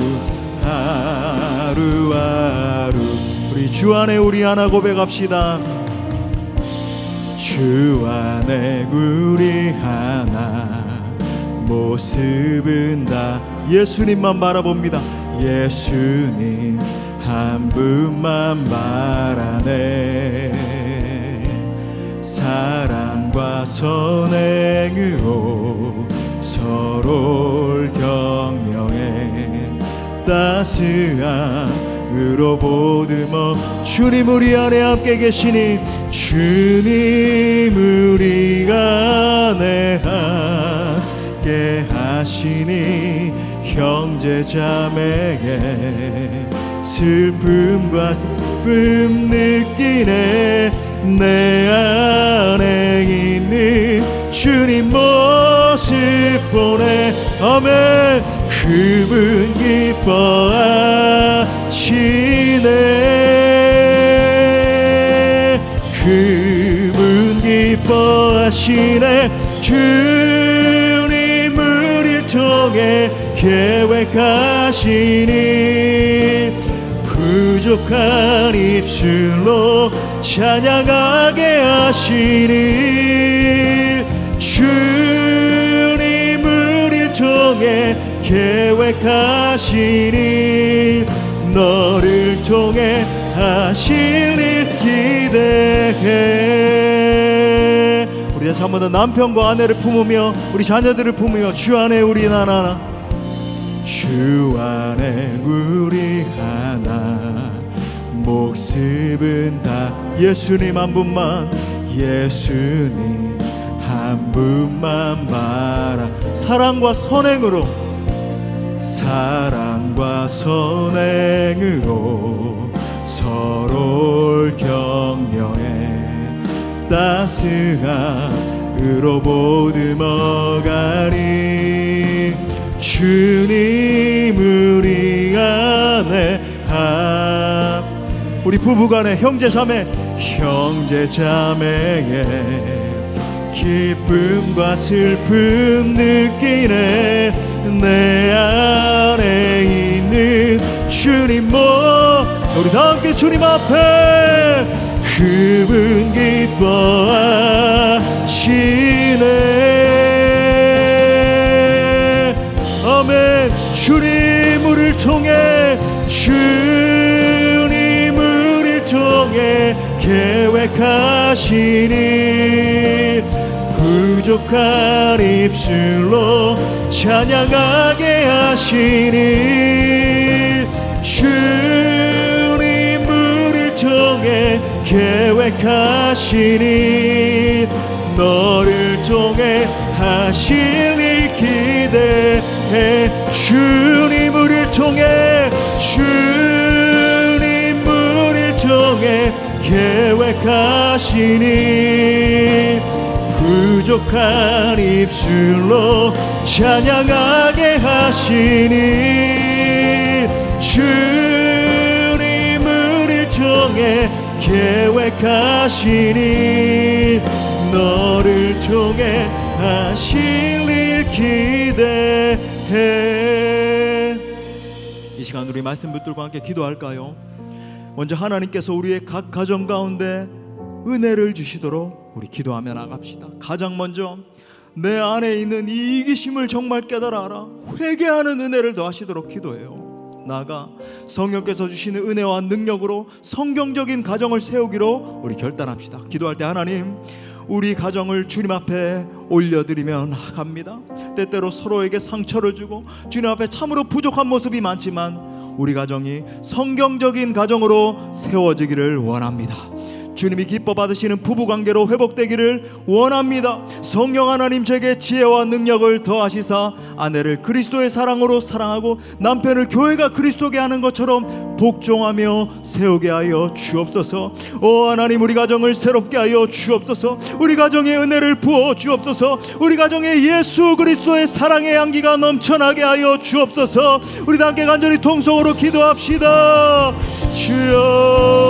하루하루. 우리 주 안에 우리 하나 고백합시다. 주 안에 우리 하나, 모습은 다 예수님만 바라봅니다. 예수님 한 분만 바라네. 사랑과 선행으로 서로를 격려해 따스한 으로 보듬어 주님 우리 안에 함께 계시니 주님 우리 안에 함께 하시니 형제자매에게 슬픔과 슬픔 느끼네 내 안에 있는 주님 모습 보네 아멘 그분 기뻐하시네 그분 기뻐하시네 주님 우리를 통해 계획하시니 부족한 입술로 찬양하게 하시니 주님 우리를 통해 계획하시니 너를 통해 하실 일 기대해 우리 다시 한 번 더 남편과 아내를 품으며 우리 자녀들을 품으며 주 안에 우리 하나 주 안에 우리 하나 모습은 다 예수님 한 분만 예수님 한 분만 바라 사랑과 선행으로 서로를 격려해 따스한 으로 보듬어 가니 주님 우리 안에 우리 부부간에 형제자매에 기쁨과 슬픔 느끼네 내 안에 있는 주님 우리 다 함께 주님 앞에 그분 기뻐하시네 아멘 주님 우리를 통해 주님 우리를 통해 계획하시니 부족한 입술로 찬양하게 하시니 주님 우리를 통해 계획하시니 너를 통해 하실 일 기대해 주님 우리를 통해 주님 우리를 통해 계획하시니 부족한 입술로 찬양하게 하시니 주님 우리를 통해 계획하시니 너를 통해 하실 일 기대해 이 시간 우리 말씀 붙들고 함께 기도할까요? 먼저 하나님께서 우리의 각 가정 가운데 은혜를 주시도록 우리 기도하며 나갑시다. 가장 먼저 내 안에 있는 이 이기심을 정말 깨달아라 회개하는 은혜를 더하시도록 기도해요. 나아가 성령께서 주시는 은혜와 능력으로 성경적인 가정을 세우기로 우리 결단합시다. 기도할 때 하나님 우리 가정을 주님 앞에 올려드리며 나아갑니다. 때때로 서로에게 상처를 주고 주님 앞에 참으로 부족한 모습이 많지만 우리 가정이 성경적인 가정으로 세워지기를 원합니다. 주님이 기뻐 받으시는 부부관계로 회복되기를 원합니다. 성령 하나님 제게 지혜와 능력을 더하시사 아내를 그리스도의 사랑으로 사랑하고 남편을 교회가 그리스도게 하는 것처럼 복종하며 세우게 하여 주옵소서. 오 하나님 우리 가정을 새롭게 하여 주옵소서. 우리 가정에 은혜를 부어 주옵소서. 우리 가정에 예수 그리스도의 사랑의 향기가 넘쳐나게 하여 주옵소서. 우리 함께 간절히 통성으로 기도합시다. 주여